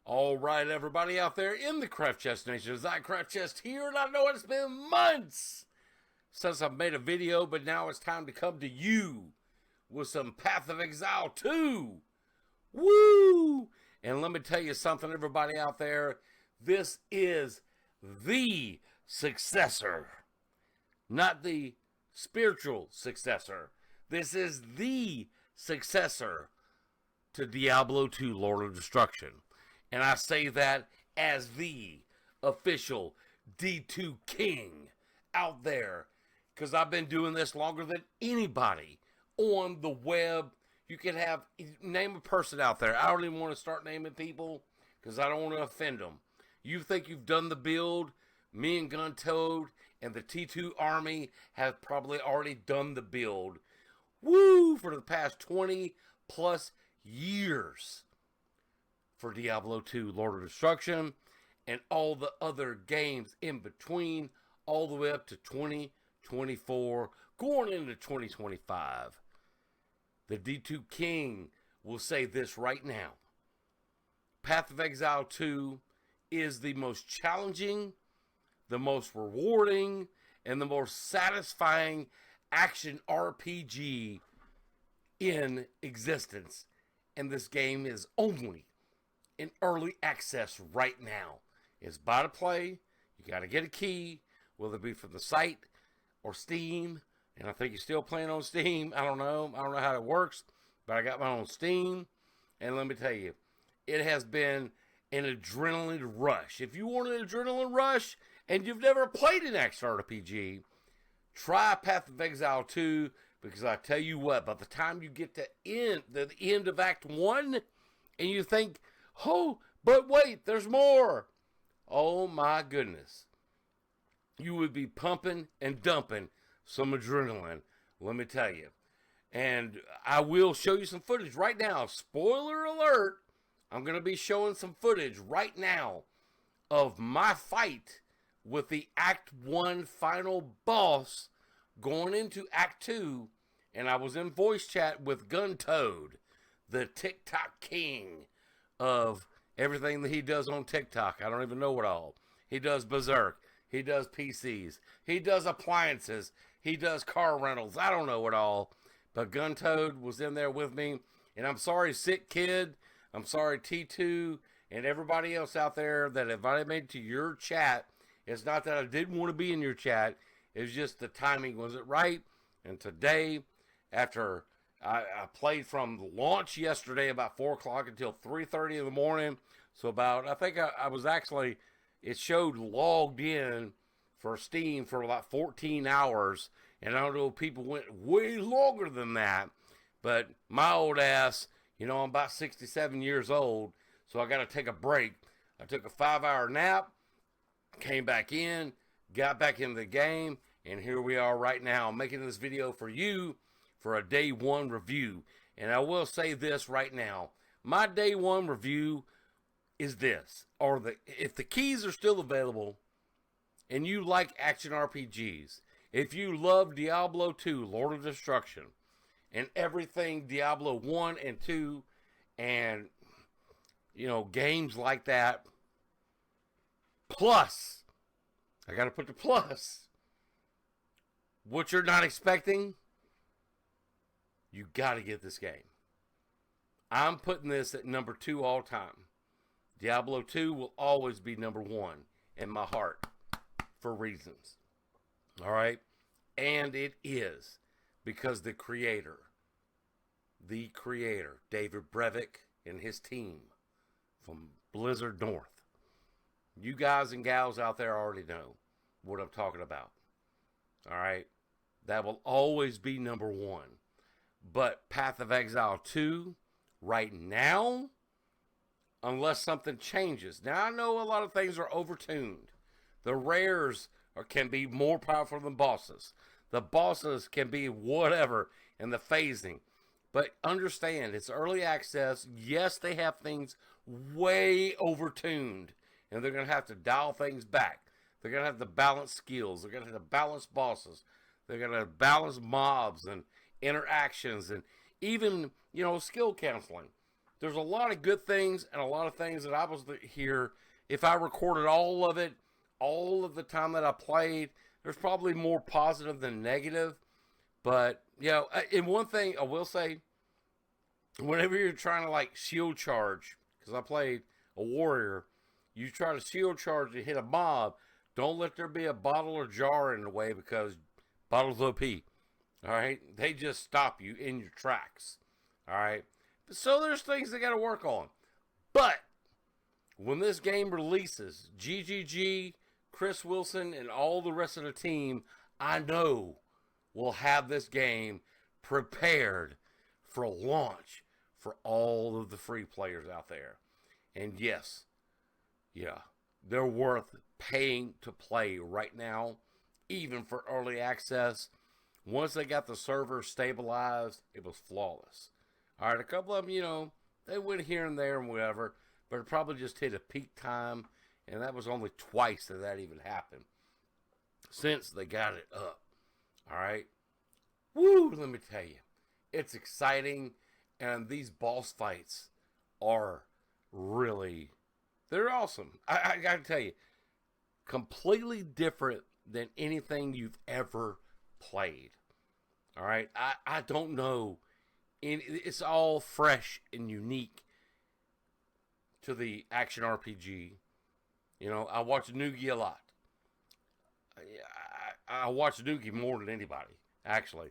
All right, everybody out there in the CraftChest Nation, it's CraftChest here, and I know it's been months since I've made a video, but now it's time to come to you with some Path of Exile 2. Woo! And let me tell you something, everybody out there, this is the successor, not the spiritual successor. This is the successor to Diablo 2, Lord of Destruction. And I say that as the official D2 king out there, because I've been doing this longer than anybody on the web. You can name a person out there. I don't even want to start naming people because I don't want to offend them. You think you've done the build? Me and Gun Toad and the T2 army have probably already done the build. Woo! For the past 20 plus years. For Diablo 2, Lord of Destruction, and all the other games in between, all the way up to 2024, going into 2025. The D2 King will say this right now. Path of Exile 2 is the most challenging, the most rewarding, and the most satisfying action RPG in existence. And this game is only in early access right now. It's buy to play. You got to get a key, whether it be from the site or Steam. And I think you're still playing on Steam. I don't know how it works, but I got mine on Steam. And let me tell you, it has been an adrenaline rush. If you want an adrenaline rush and you've never played an action RPG, try Path of Exile 2, because I tell you what, by the time you get to the end of Act 1 and you think, oh, but wait, there's more. Oh my goodness. You would be pumping and dumping some adrenaline, let me tell you. And I will show you some footage right now. Spoiler alert, I'm going to be showing some footage right now of my fight with the Act 1 final boss going into Act 2. And I was in voice chat with Gun Toad, the TikTok king of everything that he does on TikTok. I don't even know it all. He does Berserk. He does PCs. He does appliances. He does car rentals. I don't know it all. But Gun Toad was in there with me. And I'm sorry, Sick Kid. I'm sorry, T2 and everybody else out there that invited me to your chat. It's not that I didn't want to be in your chat. It was just the timing wasn't right. And today, after I played from launch yesterday about 4 o'clock until 3:30 in the morning. So I think I was actually, it showed logged in for Steam for about 14 hours. And I don't know, people went way longer than that. But my old ass, I'm about 67 years old. So I got to take a break. I took a 5-hour nap, came back in, got back in the game. And here we are right now making this video for you for a day one review. And I will say this right now. My day one review is this. If the keys are still available and you like action RPGs, if you love Diablo 2, Lord of Destruction, and everything Diablo 1 and 2, and, games like that, plus, I got to put the plus, what you're not expecting, you got to get this game. I'm putting this at number 2 all time. Diablo 2 will always be number 1 in my heart for reasons. All right? And it is because the creator, David Brevik and his team from Blizzard North. You guys and gals out there already know what I'm talking about. All right? That will always be number 1. But Path of Exile 2, right now, unless something changes. Now, I know a lot of things are overtuned. The rares can be more powerful than bosses. The bosses can be whatever in the phasing. But understand, it's early access. Yes, they have things way overtuned. And they're going to have to dial things back. They're going to have to balance skills. They're going to have to balance bosses. They're going to balance mobs and interactions and even, skill counseling. there's a lot of good things and a lot of things that I was here. If I recorded all of it, all of the time that I played, there's probably more positive than negative. But, you know, and one thing I will say, whenever you're trying to like shield charge, because I played a warrior, you try to shield charge to hit a mob, don't let there be a bottle or jar in the way, because bottles OP. All right, they just stop you in your tracks. All right, so there's things they got to work on. But when this game releases, GGG, Chris Wilson, and all the rest of the team, I know will have this game prepared for launch for all of the free players out there. And yes, yeah, they're worth paying to play right now, even for early access. Once they got the server stabilized, it was flawless. All right, a couple of them, you know, they went here and there and whatever, but it probably just hit a peak time, and that was only twice that even happened since they got it up. All right. Woo, let me tell you, it's exciting, and these boss fights are really, they're awesome. I got to tell you, completely different than anything you've ever played. All right. I don't know. It's all fresh and unique to the action RPG. You know, I watch Noogie a lot. I watch Noogie more than anybody, actually.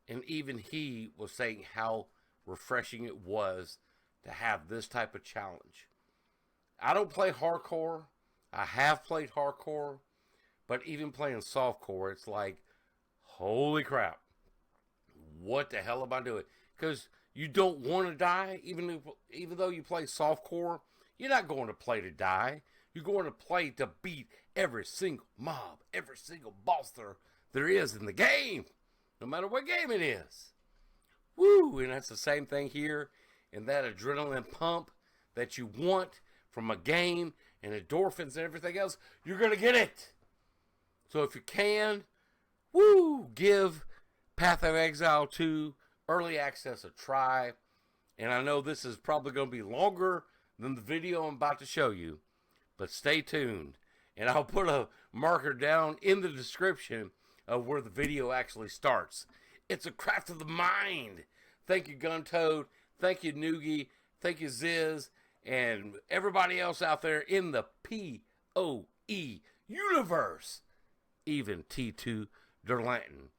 And even he was saying how refreshing it was to have this type of challenge. I don't play hardcore. I have played hardcore. But even playing softcore, it's like, holy crap. What the hell am I doing? Because you don't want to die. Even though you play softcore, you're not going to play to die. You're going to play to beat every single mob, every single boss there is in the game, no matter what game it is. Woo! And that's the same thing here. And that adrenaline pump that you want from a game and endorphins and everything else, you're going to get it. So if you can, woo, give Path of Exile 2 early access a try. And I know this is probably going to be longer than the video I'm about to show you, but stay tuned. And I'll put a marker down in the description of where the video actually starts. It's a craft of the mind. Thank you, Guntoad. Thank you, Noogie. Thank you, Ziz. And everybody else out there in the PoE universe. Even T2 Derlanton.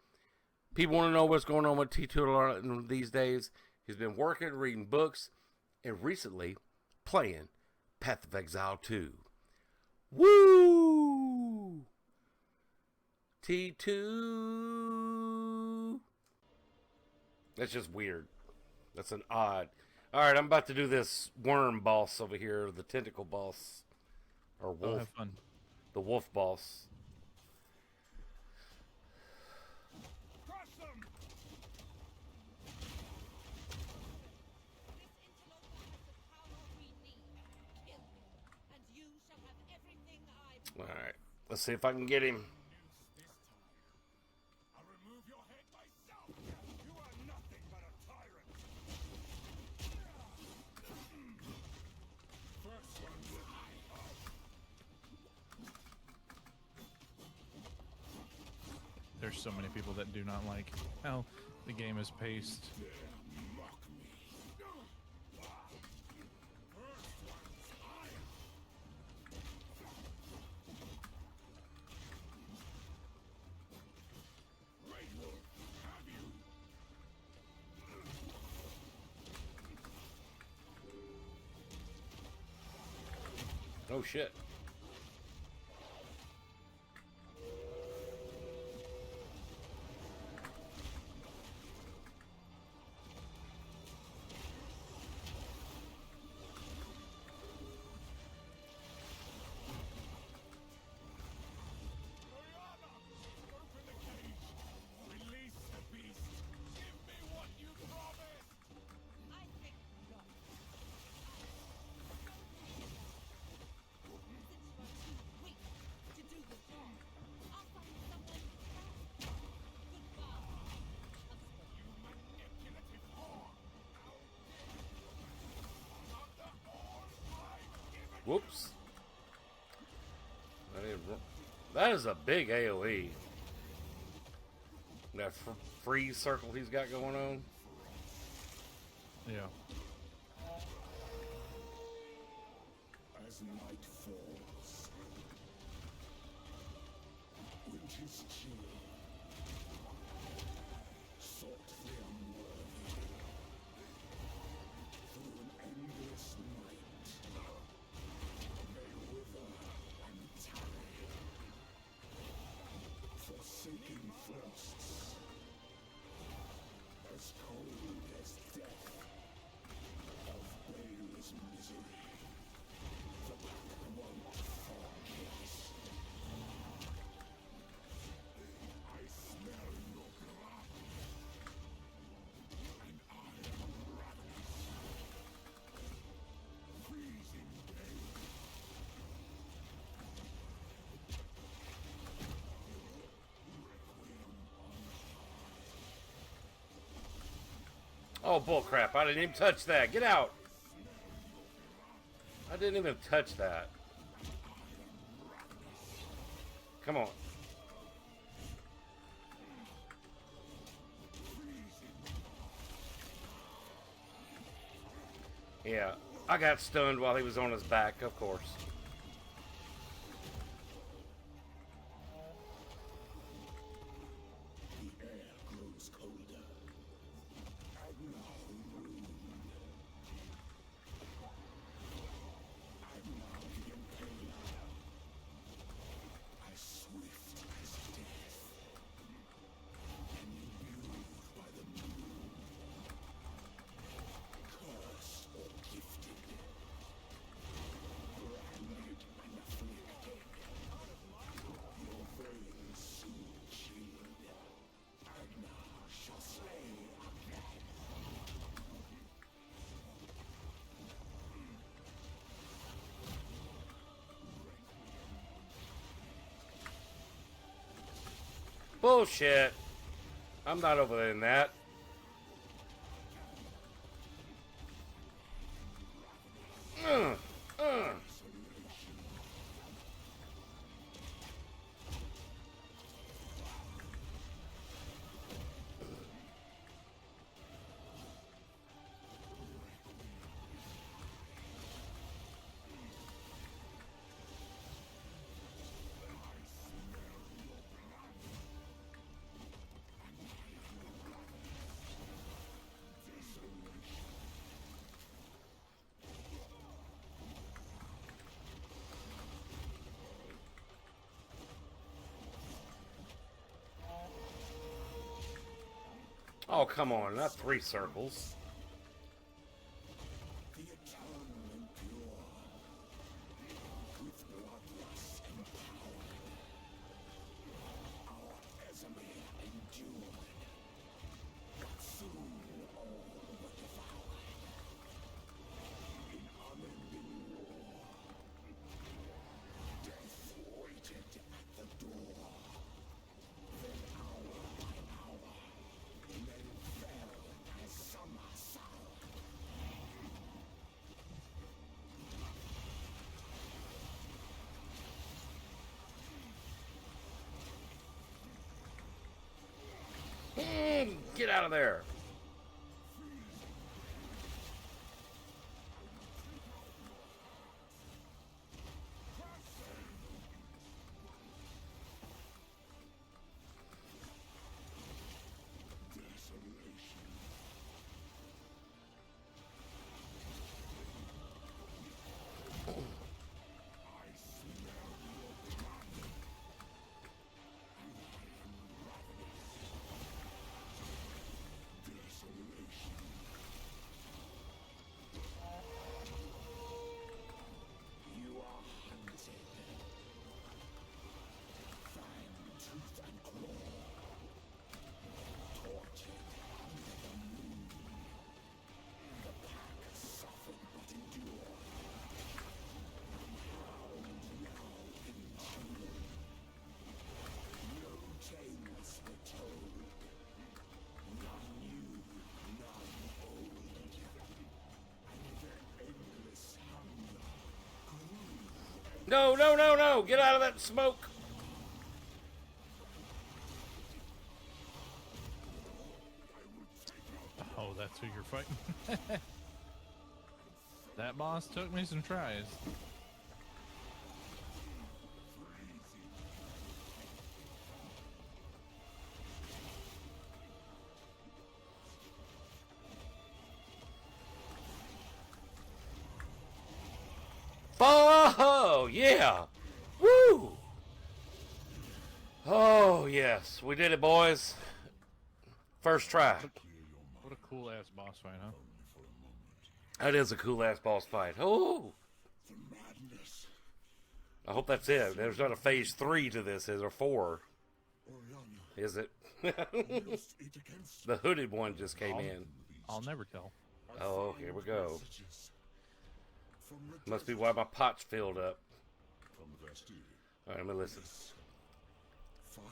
People want to know what's going on with T2 Derlanton these days. He's been working, reading books, and recently playing Path of Exile 2. Woo! T2. That's just weird. That's an odd. Alright, I'm about to do this worm boss over here, the tentacle boss. Or wolf. Oh, have fun. The wolf boss. Crush them! This interloper has the power we need. Kill him, and you shall have everything I want. Alright, let's see if I can get him. This time, I'll remove your head myself! You are nothing but a tyrant! First one will I up. There's so many people that do not like how the game is paced. Mock me. First one's higher. Great Wolf, have you? Oh shit. Mariana! Open the cage! Release the beast! Give me what you promised! I think not. Whoops. That is a big AoE. That freeze circle he's got going on. Yeah. As night falls, winter's chill sought the unworthy through an endless night. They wither and tarry, forsaken frosts, as cold as death, of baleless misery. The black won't forget. I smell your blood, and I am ravenous. Freezing day. Oh, bullcrap. I didn't even touch that. Get out. I didn't even touch that. Come on. Yeah, I got stunned while he was on his back, of course. The air grows colder. Agna ruined. Agna the Impaler. As swift as death. And imbued by the moon. Cursed or gifted. Branded and afflicted. Your veins soon chilled. Agna shall slay again. Bullshit. I'm not over there in that. Uh, uh. Oh, come on. Not 3 circles. The eternal and pure, with bloodlust empowered, our Exile endured, but soon all were devoured. In unending war, death waited at the door. Then hour by hour, men fell as summer sour. Get out of there. Desolation. I smell your blood, and I am ravenous. No, no, no, no! Get out of that smoke! Oh, that's who you're fighting. That boss took me some tries. Oh, yeah! Woo! Oh, yes. We did it, boys. First try. What a cool ass boss fight, huh? That is a cool-ass boss fight. Oh! The madness. I hope that's it. There's not a phase 3 to this, is there? 4? Oriana Is it? used it against The hooded one just came in. I'll never tell. Oh, here we go. messages from the Must be why my pot's filled up. from the Bastille. Alright, let me listen. Find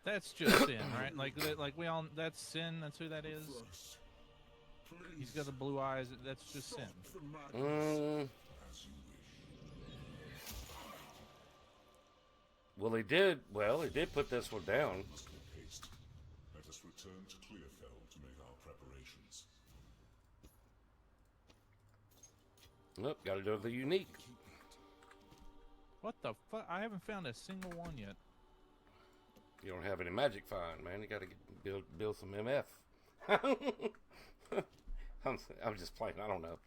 That's just Sin, right? Like we all. That's Sin. That's who that is. us. Please. He's got the blue eyes. That's just Sin. Stop the madness. As you wish. Well, he did put this one down. Must make haste. Let us return to Clearfell to make our preparations. Nope, gotta do the unique. What the fuck? I haven't found a single one yet. You don't have any magic find, man. You gotta build some MF. I'm just playing. I don't know.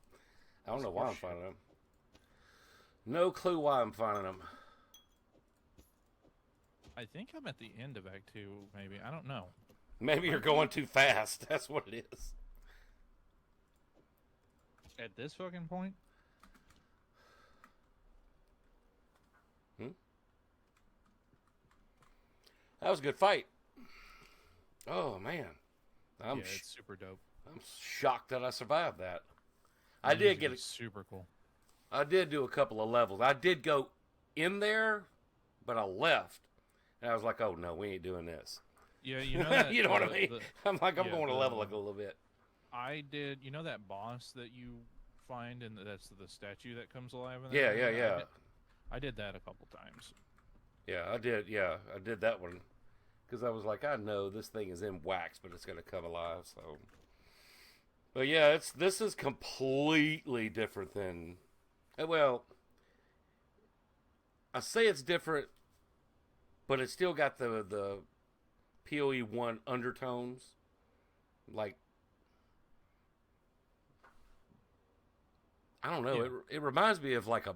I don't know why I'm finding them. No clue why I'm finding them. I think I'm at the end of Act 2, maybe. I don't know. Maybe you're going too fast. That's what it is. At this fucking point? That was a good fight. Oh man, Yeah, it's super dope. I'm shocked that I survived that. I did get super cool. I did do a couple of levels. I did go in there, but I left, and I was like, "Oh no, we ain't doing this." Yeah, you know that, you know what I mean? I'm like, I'm yeah, going to level like a little bit. I did. You know that boss that you find, and that's the statue that comes alive. In Yeah, that yeah, area? yeah. I did that a couple times. Yeah, I did. Yeah, I did that one because I was like, I know this thing is in wax, but it's gonna come alive. So, but yeah, this is completely different than. Well, I say it's different, but it's still got the PoE1 undertones, like. I don't know. Yeah. It reminds me of like a.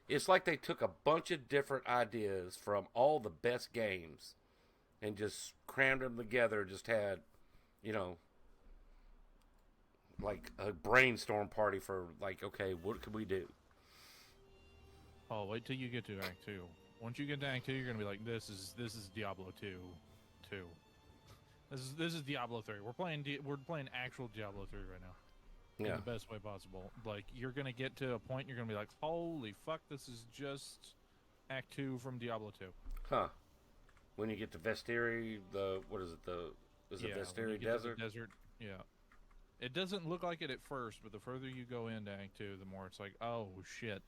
It's like they took a bunch of different ideas from all the best games, and just crammed them together. Just had, you know, like a brainstorm party for like, okay, what could we do? Oh, wait till you get to Act 2. Once you get to Act 2, you're gonna be like, this is Diablo 2. This is Diablo 3. We're playing actual Diablo 3 right now. In Yeah. the best way possible. Like, you're gonna get to a point you're gonna be like, holy fuck, this is just Act 2 from Diablo 2. Huh. When you get to Vestiri, what is it? Is it when Vestiri you get to the Desert? desert, yeah. It doesn't look like it at first, but the further you go into Act 2, the more it's like, oh shit.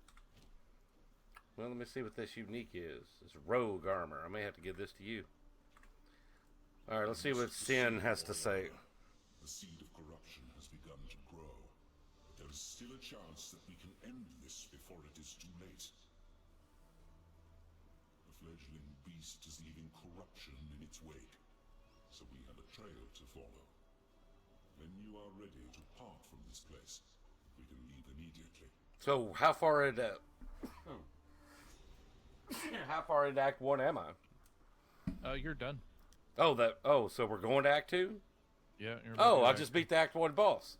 Well, let me see what this unique is. It's rogue armor. I may have to give this to you. All right, let's see what Sin has to say. The seed of corruption has begun to grow. But there is still a chance that we can end this before it is too late. The fledgling beast is leaving corruption in its wake, so we have a trail to follow. When you are ready to part from this place, we can leave immediately. So, how far into how far into Act 1 am I? You're done. Oh, so we're going to Act 2? Yeah. You're Oh, about I to just Act beat the Act 1 boss.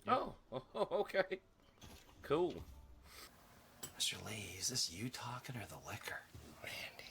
Yep. Oh, okay. Cool. Mr. Lee, is this you talking or the liquor? Randy.